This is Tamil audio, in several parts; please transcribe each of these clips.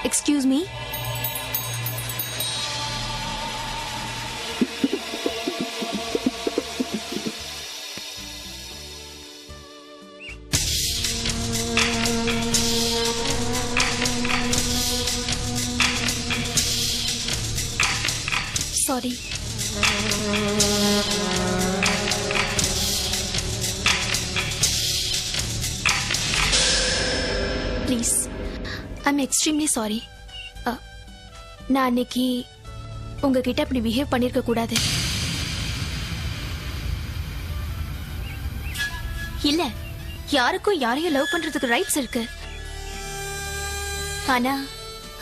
Excuse me. Sorry. Please, I am extremely sorry. நான் அன்னைக்கு உங்ககிட்ட அப்படி பிஹேவ் பண்ணிருக்க கூடாது. இல்ல, யாருக்கும் யாரையும் லவ் பண்றதுக்கு ரைட்ஸ் இருக்கு. ஆனா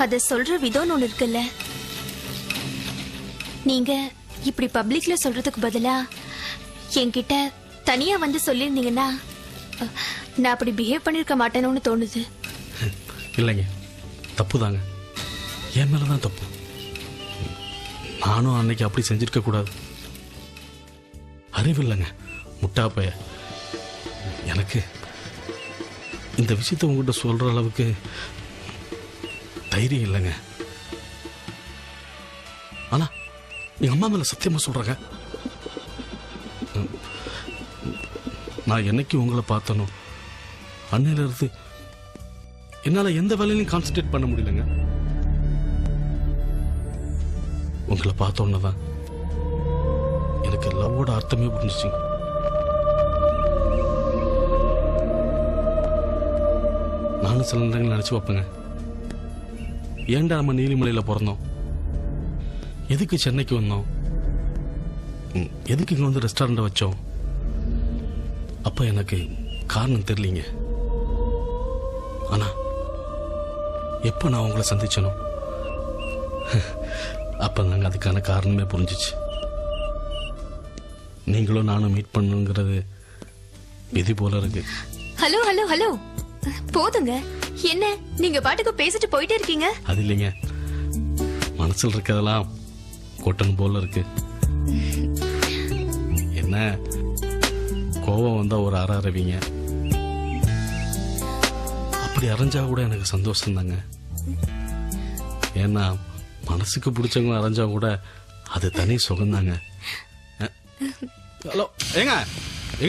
அத சொல்ற விதம்னு ஒண்ணு இருக்குல்ல. நீங்க இப்படி பப்ளிக்ல சொல்றதுக்கு பதிலா என்கிட்ட தனியா வந்து சொல்லியிருந்தீங்கன்னா நான் அப்படி பிஹேவ் பண்ணிருக்க மாட்டேன்னு தோணுது. இல்லைங்க, தப்புதாங்க. என் மேலதான் தப்பு. நானும் அன்னைக்கு அப்படி செஞ்சிருக்க கூடாது. அறிவில்லைங்க, முட்டா பைய. எனக்கு இந்த விஷயத்தை உங்ககிட்ட சொல்ற அளவுக்கு தைரியம் இல்லைங்க. ஆனா எங்க அம்மா மேல சத்தியமா சொல்றாங்க, நான் என்னைக்கு உங்களை பார்த்தனோ அன்னையில இருந்து என்னால எந்த வேலையிலையும் கான்சென்ட்ரேட் பண்ண முடியலங்க. உங்களை பார்த்தோன்னதான் எனக்கு லவ்வோட அர்த்தமே புரிஞ்சிச்சுங்க. நானும் சில நேரங்கள் நினைச்சு வைப்பேங்க, ஏன்டா நம்ம நீலிமலையில பிறந்தோம், எதுக்கு சென்னைக்கு வந்தோம், எதுக்கு இங்க வந்து ரெஸ்டாரண்ட் வச்சோம். அப்ப எனக்கு காரணம் தெரியலீங்க. ஆனா எப்ப நான் உங்களை சந்திச்சனோ அப்ப நாங்க அதுக்கான காரணமே புரிஞ்சிச்சு. நீங்களும் நானும் மீட் பண்ணுங்கிறது விதி போல இருக்கு. ஹலோ ஹலோ ஹலோ, போதுங்க. என்ன நீங்க பாட்டுக்கு பேசிட்டு போயிட்டே இருக்கீங்க? அது இல்லைங்க, மனசுல இருக்கிறதெல்லாம் கொட்டன் போல இருக்கு. என்ன கோபம் வந்தா ஒரு அரவிங்க, அப்படி அரைஞ்சா கூட எனக்கு சந்தோஷம் தாங்க. ஏன்னா மனசுக்கு பிடிச்சவங்க அரைஞ்சா கூட அது தனி சுகம்தாங்க. ஹலோ, ஏங்க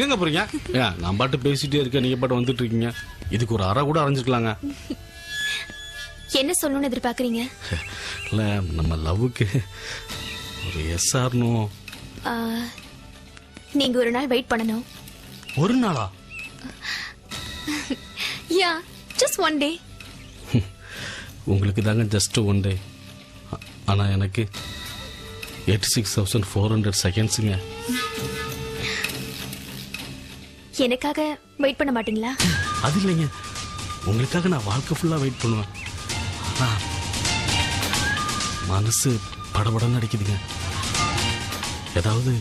எங்க போறீங்க? நான் பாட்டு பேசிட்டே இருக்கேன், நீங்க பாட்டு வந்துட்டு இருக்கீங்க. இதுக்கு ஒரு அரை கூட அரைஞ்சிக்கலாங்க. என்ன சொல்லணும்னு எதிர்பார்க்கறீங்க? இல்ல, நம்ம லவ்வுக்கு ஒரு எஸ் ஆர் நோ. நீங்க ஒரு நாள் வெயிட் பண்ணணும். ஒரு நாளா? யா, just one day. உங்களுக்கு தாங்க ஜஸ்ட் ஒன் டே. ஆனா எனக்கு 86,400 செகண்ட்ஸுங்க. எனக்காக வெயிட் பண்ண மாட்டீங்களா? அது இல்லைங்க, உங்களுக்காக நான் வாழ்க்கை ஃபுல்லா வெயிட் பண்ணுவேன். ஆனா மனசு படபடன்னு அடிக்குதுங்க. ஏதாவது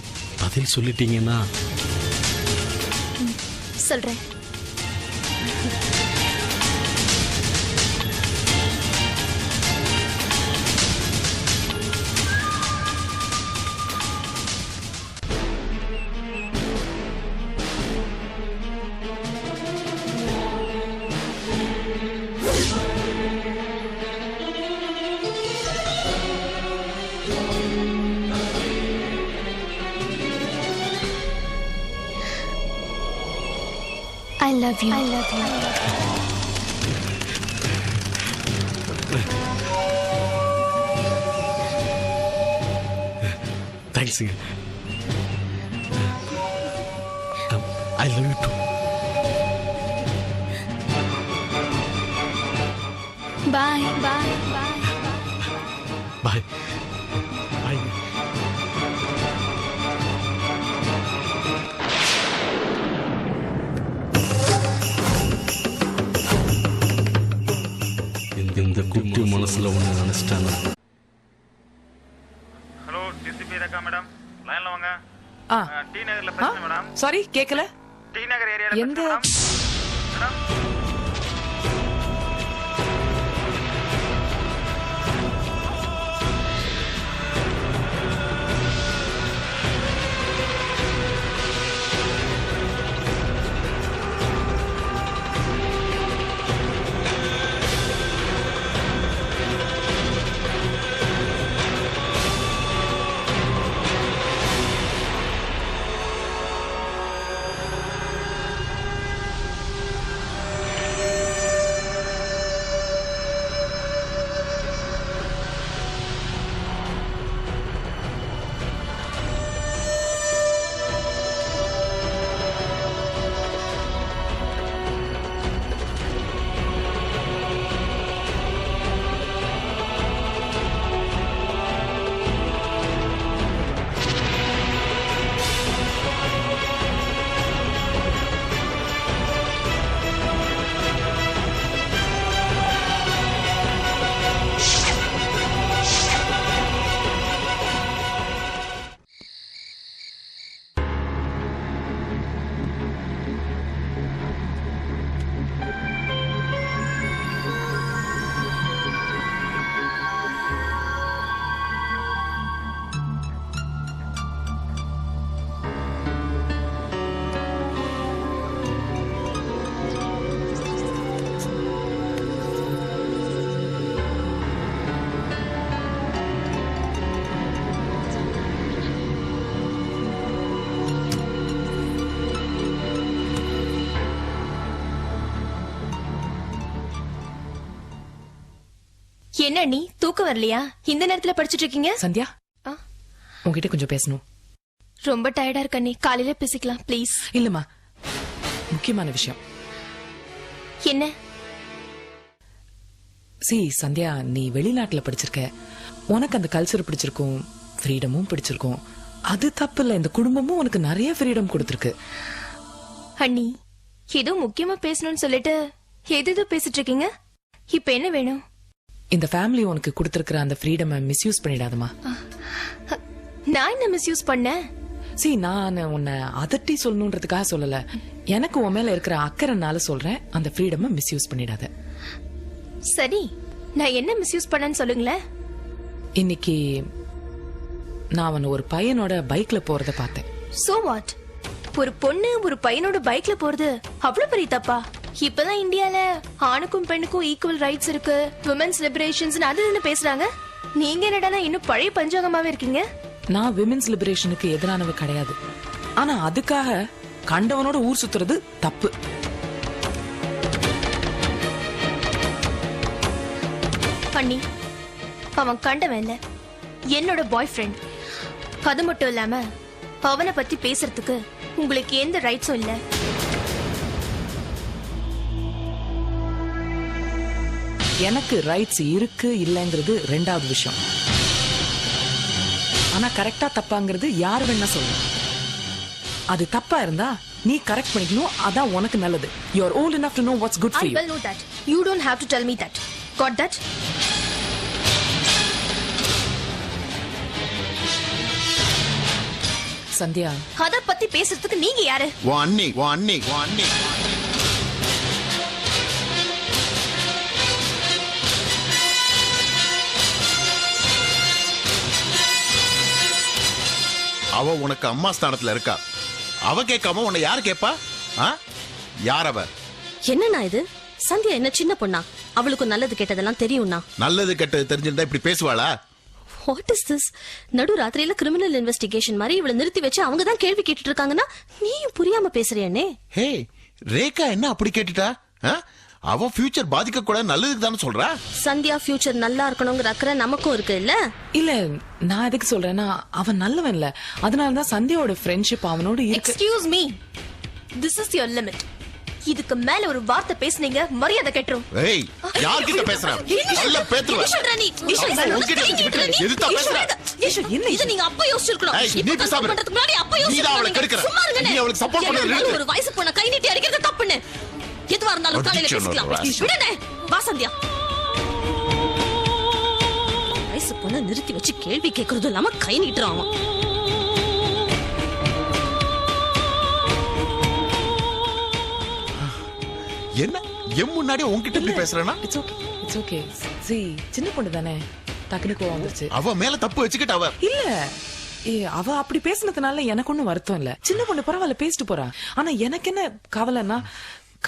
பதில் சொல்லிட்டீங்கன்னா. சொல்றேன். I love you. I love you. தேங்க்ஸுங்க. I love you too. Bye. Bye. Bye. Bye. Bye. இந்த குட்டி மனசுல ஒண்ணு நினைச்சிட்டாங்க. ஹலோ, டிசிபி ரேகா மேடம், லைன்ல வாங்க. டி நகர்ல ஆ பிரச்சனை மேடம். சாரி, கேக்கல. டி நகர் ஏரியால எந்த பிரச்சனை மேடம். என்ன நீ தூக்கம் வரலையா? இந்த நேரத்துல படிச்சிட்டு இருக்கீங்க? சந்தியா ஆ? உங்ககிட்ட கொஞ்சம் பேசணும். ரொம்ப டயர்டா இருக்க நீ, காலையில பேசிக்கலாம் ப்ளீஸ். இல்லம்மா, முக்கியமான விஷயம். என்ன? சந்தியா, நீ வெளிநாட்டுல படிச்சிருக்க, உனக்கு அந்த கல்ச்சர் பிடிச்சிருக்கும், ஃப்ரீடமும் பிடிச்சிருக்கும். அது தப்பு இல்ல, இந்த குடும்பமும் உனக்கு நிறைய ஃப்ரீடம் கொடுத்திருக்கு. அண்ணி, ஏதோ முக்கியமா பேசணும்னு சொல்லிட்டு எது பேசிட்டு இருக்கீங்க? இப்ப என்ன வேணும்? இந்த ஃபேமிலி உனக்கு கொடுத்திருக்கிற அந்த ஃப்ரீடம் மிஸ்யூஸ் பண்ணிடாதமா. நான் என்ன மிஸ்யூஸ் பண்ணேன்? நான் உன்னை அதட்டி சொல்லணும்ன்றதுக்காக சொல்லல, எனக்கு உன் மேல இருக்கிற அக்கறைனால சொல்றேன். அந்த ஃப்ரீடம் மிஸ்யூஸ் பண்ணிடாத. சரி, நான் என்ன மிஸ்யூஸ் பண்ணேன்னு சொல்லுங்களேன். இன்னைக்கு நான் அவன் ஒரு பையனோட பைக்ல போறத பார்த்தேன். So what? ஒரு பொண்ணு ஒரு பையனோட பைக்ல போறது அவ்வளவு பெரிய தப்பா? இப்பதான் இந்தியால ஆணுக்கும் பெண்ணுக்கும் ஈக்குவல் ரைட்ஸ் இருக்கு, விமென்ஸ் லிபரேஷன்ஸ் அது பேசுறாங்க. நீங்க என்னடா இன்னும் பழைய பஞ்சாங்கமாவே இருக்கீங்க? நான் விமென்ஸ் லிபரேஷனுக்கு எதிரானவ கிடையாது. ஆனா அதுக்காக கண்டவனோட ஊர் சுத்துறது தப்பு. அண்ணி, அவன் கண்டவன் இல்ல, என்னோட பாய் ஃப்ரெண்ட். அது மட்டும் இல்லாம அவனை பத்தி பேசுறதுக்கு உங்களுக்கு எந்த ரைட்ஸும் இல்ல. எனக்கு ரைட்ஸ் இருக்கு இல்லங்கிறது ரெண்டாவது விஷயம். ஆனா கரெக்டா தப்பாங்கிறது யார் வேணா சொல்லணும். அது தப்பா இருந்தா நீ கரெக்ட் பண்ணிக்கணும், அதான் உனக்கு நல்லது. You are old enough to know what's good for I you. well know that. You don't have to tell me that. Got that? Sandhya, அத பத்தி பேசுறதுக்கு நீங்க யாரு? உன் அண்ணி அவ உனக்கு அம்மா ஸ்தானத்துல இருக்கா. அவ கேட்காம உன்னை யார் கேப்பா? யார் அவ? என்னண்ணா இது? சந்தியா என்ன சின்ன பொண்ணா? அவளுக்கு நல்லது கெட்டதெல்லாம் தெரியும்னா? நல்லது கெட்டது தெரிஞ்சிருந்தா இப்படி பேசுவாளா? What is this? நடு ராத்திரியில கிரிமினல் இன்வெஸ்டிகேஷன் மாதிரி இவளை நிறுத்தி வச்சு அவங்க தான் கேள்வி கேட்டுட்டு இருக்காங்கன்னா நீயும் புரியாம பேசுறியண்ணே. ஹே, ரேகா என்ன அப்படி கேட்டுட்டா? அவ ஃபியூச்சர் பாதிக்க கூட நல்லதுக்கு தானே சொல்றா. சந்தியா ஃபியூச்சர் நல்லா இருக்கணுங்கிற அக்கறை நமக்கும் இருக்கு இல்ல? இல்ல, நான் எதுக்கு சொல்றேன்னா அவன் நல்லவன் இல்ல, அதனாலதான் சந்தியாவோட ஃப்ரெண்ட்ஷிப் அவனோட இருக்கு. Excuse me. This is your limit. இதுக்கு மேல ஒரு வார்த்தை பேசுனீங்க மரியாதை கெட்டுரும். ஏய், யார் கிட்ட பேசுற? நல்ல பேத்துவ. எதுதா பேசுற? இது நீங்க அப்ப யோசிச்சிருக்கணும். நீ பேசாம பண்றதுக்கு முன்னாடி அப்ப யோசிச்சிருக்கணும். நீ அவளை கெடுக்கற. நீ அவளுக்கு சப்போர்ட் பண்ற. ஒரு வயசு பொண்ண கை நீட்டி அடிக்கிறது தப்புன்னு. எதுவா இருந்தாலும் காலையில பேசிக்கலாம். விடுனே. வா சந்தியா. வயசு பொண்ண நிறுத்தி வச்சு கேள்வி கேக்குறது இல்லாம கை நீட்டுறான் அவன். என்ன என் முன்னாடி உன்கிட்ட இப்படி பேசுறேனா? It's okay. சின்ன பொண்ணு தானே, டக்குனு கோவம் வந்துச்சு. அவ மேல தப்பு வச்சுக்கிட்டு அவ இல்ல, அவ அப்படி பேசினதுனால எனக்கு ஒண்ணும் வருத்தம் இல்ல. சின்ன பொண்ணு பரவாயில்ல, பேசிட்டு போறா. ஆனா எனக்கு என்ன கவலைன்னா,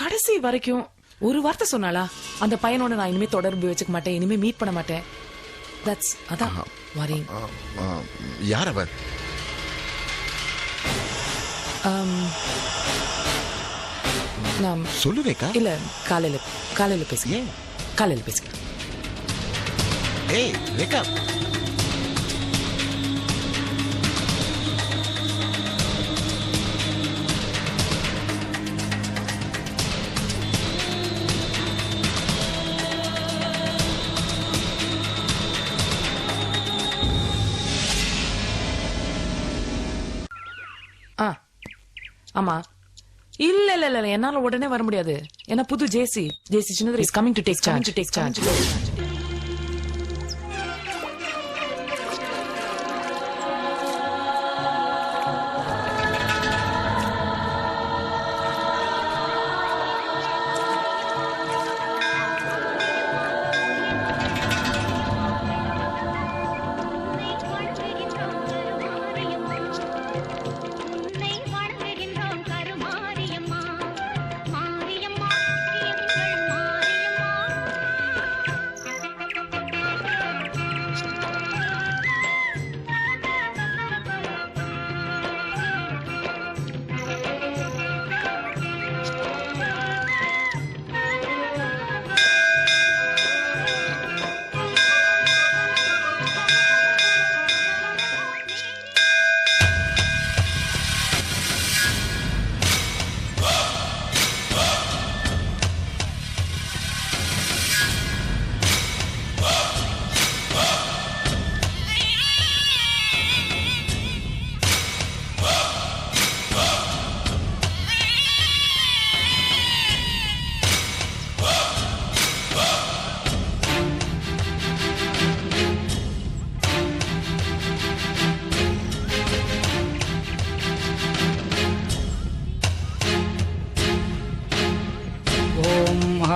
கடைசி வரைக்கும் ஒரு வார்த்தை சொன்னாளா, அந்த பையனோட நான் இனிமே தொடர்பு வச்சுக்க மாட்டேன், இனிமே மீட் பண்ண மாட்டேன். அதான் worrying. யார் அவ? நான் சொல்லு ரேகா. இல்ல, காலையில பேசுங்க. காலையில பேசுங்க. ஏய் ரேகா, ஆமா. இல்ல, என்னால உடனே வர முடியாது. ஏன்னா புது ஜேசி சின்னது is coming to take charge.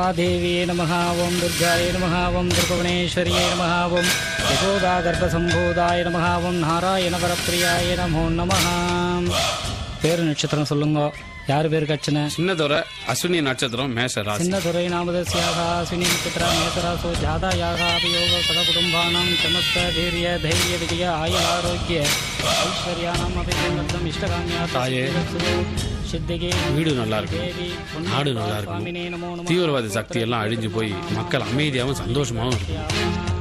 महादेव्ये नमः ओं दुर्गाय नमः ओं दुर्गुणेश्वर्यै नमः ओं यशोदा गर्भसम्भूताय नमः ओं नारायणवरप्रियाय नमो नमः பேரு நட்சத்திரம் சொல்லுங்க யார் பேருக்கு அர்ச்சனை சின்னதோரை அஸ்வினி நட்சத்திரம் மேஷ ராசி சின்னதுரை நாமதஸ்யாக அஸ்வினி நட்சத்திர மேசராசோ ஜாதாயாக அபியோக சதகுடும்பானாம் சமஸ்த வீரிய தைரிய விஜய ஆயுள் ஆரோக்கிய ஐஸ்வர்யானாம் அபிநந்தம் இஷ்டகாமியா தாயே, சித்திகே வீடு நல்லா இருக்கும், நாடு நல்லா இருக்கும், தீவிரவாத சக்தி எல்லாம் அழிஞ்சு போய் மக்கள் அமைதியாகவும் சந்தோஷமாகவும் இருக்கும்.